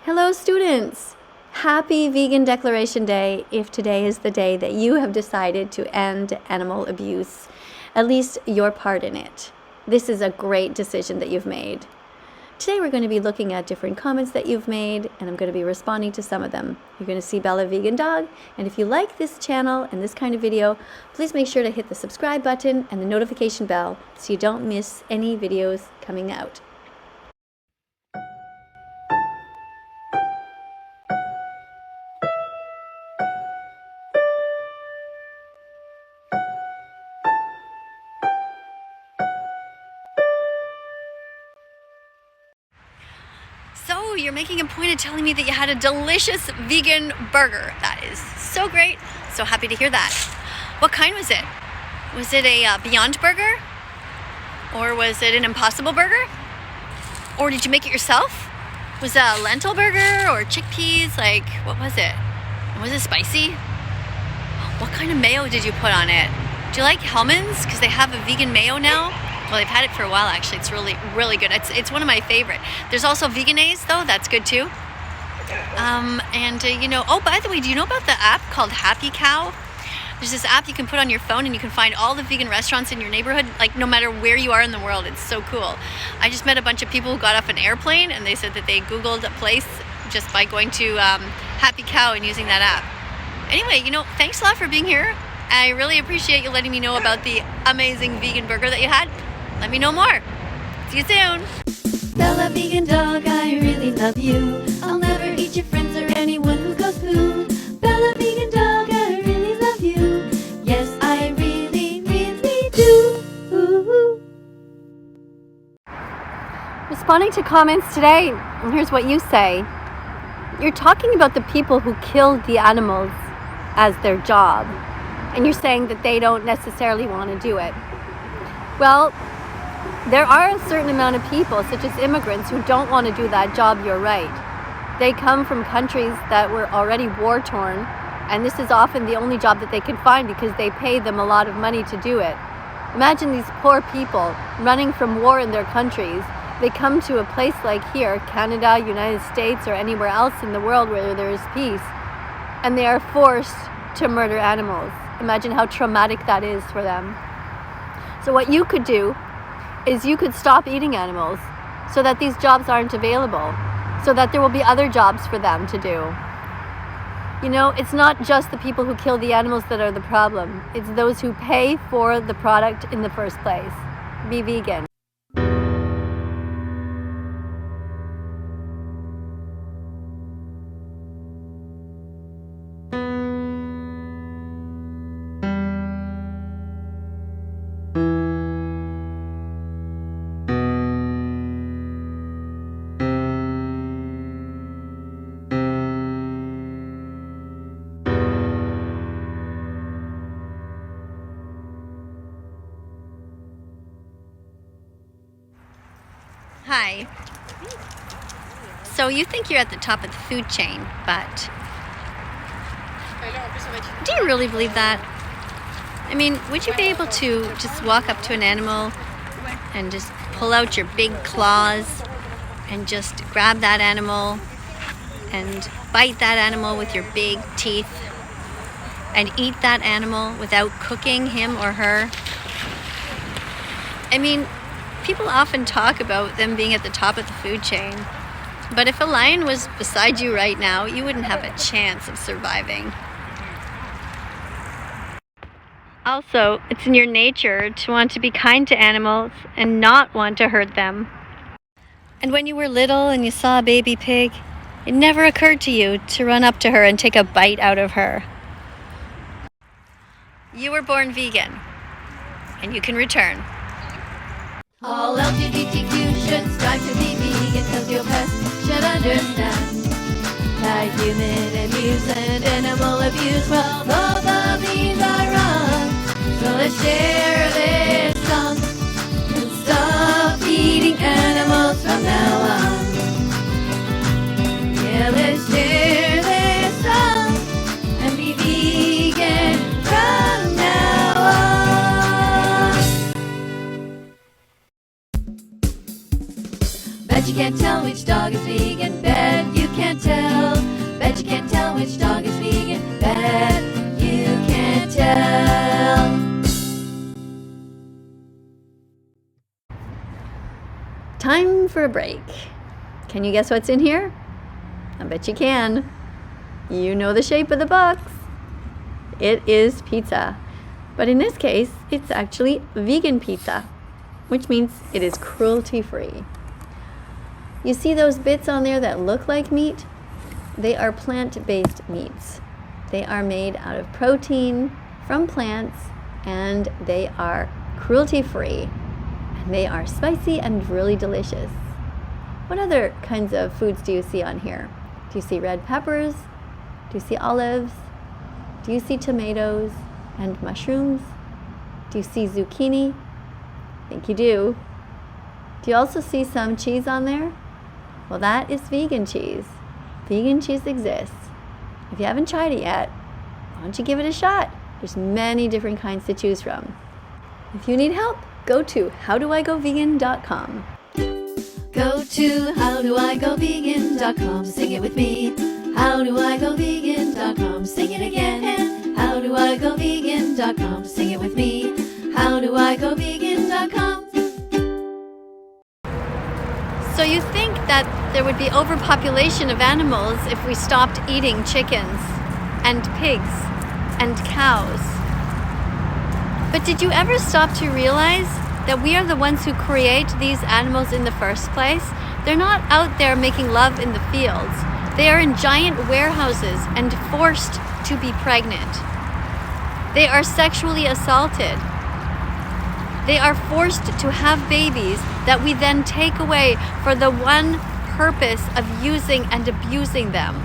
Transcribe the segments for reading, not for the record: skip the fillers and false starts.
Hello students! Happy Vegan Declaration Day if today is the day that you have decided to end animal abuse, at least your part in it. This is a great decision that you've made. Today we're going to be looking at different comments that you've made, and I'm going to be responding to some of them. You're going to see Bella Vegan Dog, and if you like this channel and this kind of video, please make sure to hit the subscribe button and the notification bell so you don't miss any videos coming out. So you're making a point of telling me that you had a delicious vegan burger. That is so great. So happy to hear that. What kind was it? Was it a Beyond Burger? Or was it an Impossible Burger? Or did you make it yourself? Was it a lentil burger or chickpeas? Like, what was it? Was it spicy? What kind of mayo did you put on it? Do you like Hellmann's? Because they have a vegan mayo now. Well, they've had it for a while, actually. It's really, really good. It's one of my favorite. There's also Vegenaise, though. That's good, too. Oh, by the way, do you know about the app called Happy Cow? There's this app you can put on your phone, and you can find all the vegan restaurants in your neighborhood, like no matter where you are in the world. It's so cool. I just met a bunch of people who got off an airplane, and they said that they Googled a place just by going to Happy Cow and using that app. Anyway, thanks a lot for being here. I really appreciate you letting me know about the amazing vegan burger that you had. Let me know more. See you soon. Bella Vegan Dog, I really love you. I'll never eat your friends or anyone who goes poo. Bella Vegan Dog, I really love you. Yes, I really, really do. Responding to comments today, and here's what you say. You're talking about the people who killed the animals as their job, and you're saying that they don't necessarily want to do it. Well, there are a certain amount of people, such as immigrants, who don't want to do that job. You're right. They come from countries that were already war-torn, and this is often the only job that they can find because they pay them a lot of money to do it. Imagine these poor people running from war in their countries. They come to a place like here, Canada, United States, or anywhere else in the world where there is peace, and they are forced to murder animals. Imagine how traumatic that is for them. So what you could do is you could stop eating animals so that these jobs aren't available, so that there will be other jobs for them to do. It's not just the people who kill the animals that are the problem. It's those who pay for the product in the first place. Be vegan. Hi. So you think you're at the top of the food chain, but do you really believe that? I mean, would you be able to just walk up to an animal and just pull out your big claws and just grab that animal and bite that animal with your big teeth and eat that animal without cooking him or her? I mean, people often talk about them being at the top of the food chain, but if a lion was beside you right now, you wouldn't have a chance of surviving. Also, it's in your nature to want to be kind to animals and not want to hurt them. And when you were little and you saw a baby pig, it never occurred to you to run up to her and take a bite out of her. You were born vegan, and you can return. All LGBTQ should strive to be vegan, cause your pets should understand that human abuse and animal abuse, well, both of these are wrong. So let's share this song and stop eating animals from now on. Yeah, let's share this song and be vegan from now on. Bet you can't tell which dog is vegan. Bet you can't for a break. Can you guess what's in here? I bet you can. You know the shape of the box. It is pizza. But in this case, it's actually vegan pizza, which means it is cruelty-free. You see those bits on there that look like meat? They are plant-based meats. They are made out of protein from plants, and they are cruelty-free. And they are spicy and really delicious. What other kinds of foods do you see on here? Do you see red peppers? Do you see olives? Do you see tomatoes and mushrooms? Do you see zucchini? I think you do. Do you also see some cheese on there? Well, that is vegan cheese. Vegan cheese exists. If you haven't tried it yet, why don't you give it a shot? There's many different kinds to choose from. If you need help, go to howdoigovegan.com. Go to howdoigovegan.com, sing it with me. Howdoigovegan.com, sing it again. Howdoigovegan.com, sing it with me. Howdoigovegan.com. So you think that there would be overpopulation of animals if we stopped eating chickens and pigs and cows. But did you ever stop to realize that we are the ones who create these animals in the first place? They're not out there making love in the fields. They are in giant warehouses and forced to be pregnant. They are sexually assaulted. They are forced to have babies that we then take away for the one purpose of using and abusing them.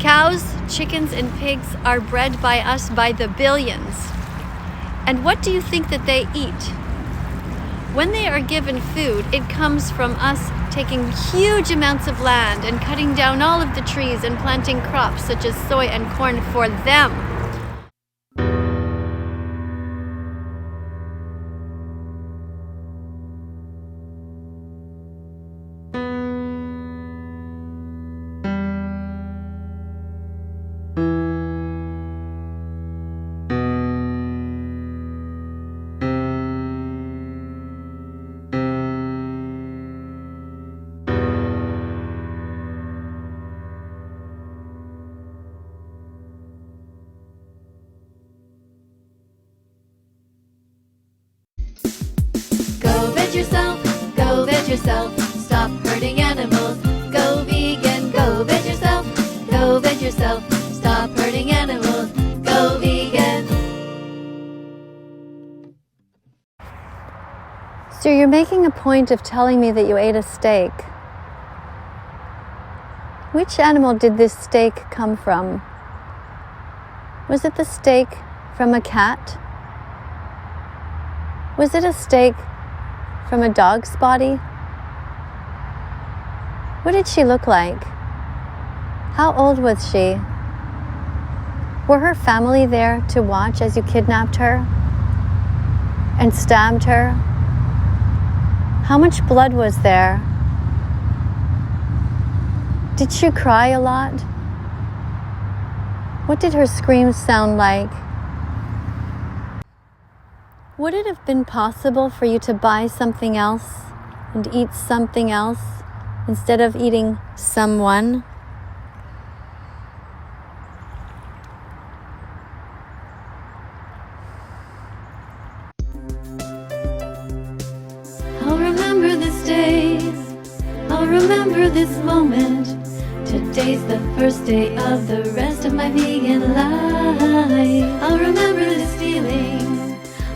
Cows, chickens, and pigs are bred by us by the billions. And what do you think that they eat? When they are given food, it comes from us taking huge amounts of land and cutting down all of the trees and planting crops such as soy and corn for them. Go veg yourself, stop hurting animals. Go vegan, go veg yourself, stop hurting animals. Go vegan. So you're making a point of telling me that you ate a steak. Which animal did this steak come from? Was it the steak from a cat? Was it a steak from a dog's body? What did she look like? How old was she? Were her family there to watch as you kidnapped her and stabbed her? How much blood was there? Did she cry a lot? What did her screams sound like? Would it have been possible for you to buy something else and eat something else instead of eating someone? I'll remember this day, I'll remember this moment. Today's the first day of the rest of my vegan life. I'll remember this feeling,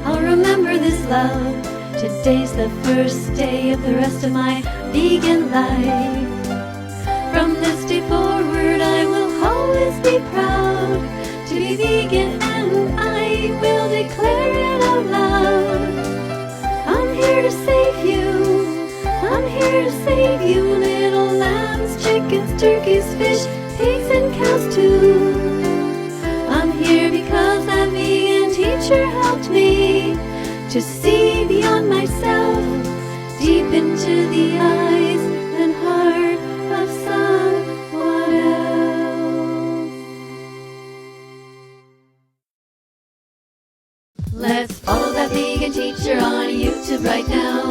I'll remember this love. Today's the first day of the rest of my vegan life. From this day forward I will always be proud to be vegan, and I will declare it out loud. I'm here to save you, I'm here to save you. Little lambs, chickens, turkeys, fish, pigs and cows too. I'm here because that vegan teacher helped me to see beyond myself, deep into the eyes and heart of someone else. Let's follow that vegan teacher on YouTube right now.